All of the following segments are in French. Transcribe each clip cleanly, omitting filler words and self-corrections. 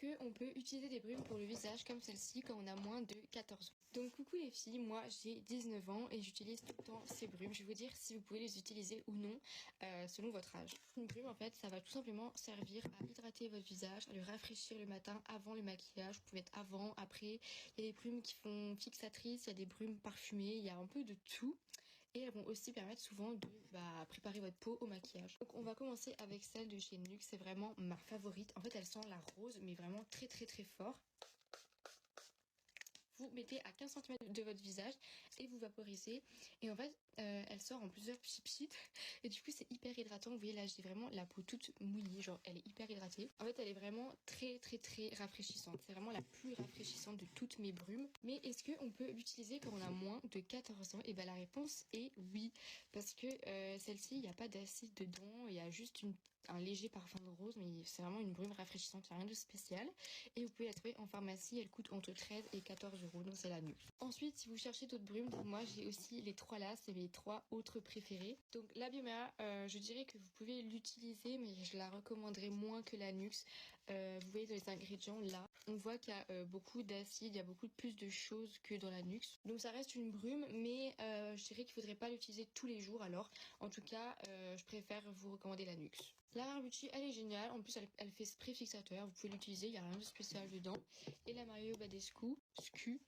qu'on peut utiliser des brumes pour le visage comme celle-ci quand on a moins de 14 ans? Donc coucou les filles, moi j'ai 19 ans et j'utilise tout le temps ces brumes. Je vais vous dire si vous pouvez les utiliser ou non selon votre âge. Une brume en fait ça va tout simplement servir à hydrater votre visage, à le rafraîchir le matin avant le maquillage. Vous pouvez mettre avant, après. Il y a des brumes qui font fixatrices, il y a des brumes parfumées, il y a un peu de tout. Et elles vont aussi permettre souvent de préparer votre peau au maquillage. Donc on va commencer avec celle de chez NYX, c'est vraiment ma favorite. En fait elle sent la rose mais vraiment très très très fort. Vous mettez à 15 cm de votre visage et vous vaporisez. Et en fait, elle sort en plusieurs pchit. Et du coup, c'est hyper hydratant. Vous voyez là, j'ai vraiment la peau toute mouillée. Genre, elle est hyper hydratée. En fait, elle est vraiment très très très rafraîchissante. C'est vraiment la plus rafraîchissante de toutes mes brumes. Mais est-ce qu'on peut l'utiliser quand on a moins de 14 ans? Et ben la réponse est oui. Parce que celle-ci, il n'y a pas d'acide dedans. Il y a juste un léger parfum de rose. Mais c'est vraiment une brume rafraîchissante. Il n'y a rien de spécial. Et vous pouvez la trouver en pharmacie. Elle coûte entre 13 et 14 €. Donc c'est la NYX. Ensuite, si vous cherchez d'autres brumes, moi j'ai aussi les 3 là, c'est mes 3 autres préférés. Donc la Biomea, je dirais que vous pouvez l'utiliser, mais je la recommanderais moins que la NYX. Vous voyez dans les ingrédients là, on voit qu'il y a beaucoup d'acide, il y a beaucoup plus de choses que dans la NYX. Donc ça reste une brume, mais je dirais qu'il faudrait pas l'utiliser tous les jours. Alors en tout cas, je préfère vous recommander la NYX. La Rare Beauty, elle est géniale. En plus, elle fait spray fixateur. Vous pouvez l'utiliser, il n'y a rien de spécial dedans. Et la Mario Badescu,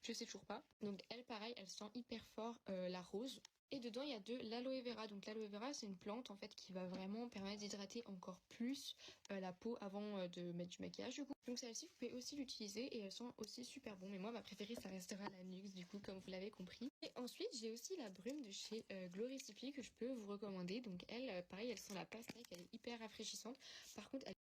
je sais toujours pas. Donc elle, pareil, elle sent hyper fort la rose. Et dedans, il y a de l'aloe vera. Donc l'aloe vera, c'est une plante en fait qui va vraiment permettre d'hydrater encore plus la peau avant de mettre du maquillage du coup. Donc celle-ci, vous pouvez aussi l'utiliser et elles sont aussi super bon. Mais moi, ma préférée, ça restera la NYX du coup, comme vous l'avez compris. Et ensuite, j'ai aussi la brume de chez Glory Sippy que je peux vous recommander. Donc elle, pareil, elle sent la pastèque, elle est hyper rafraîchissante. Par contre,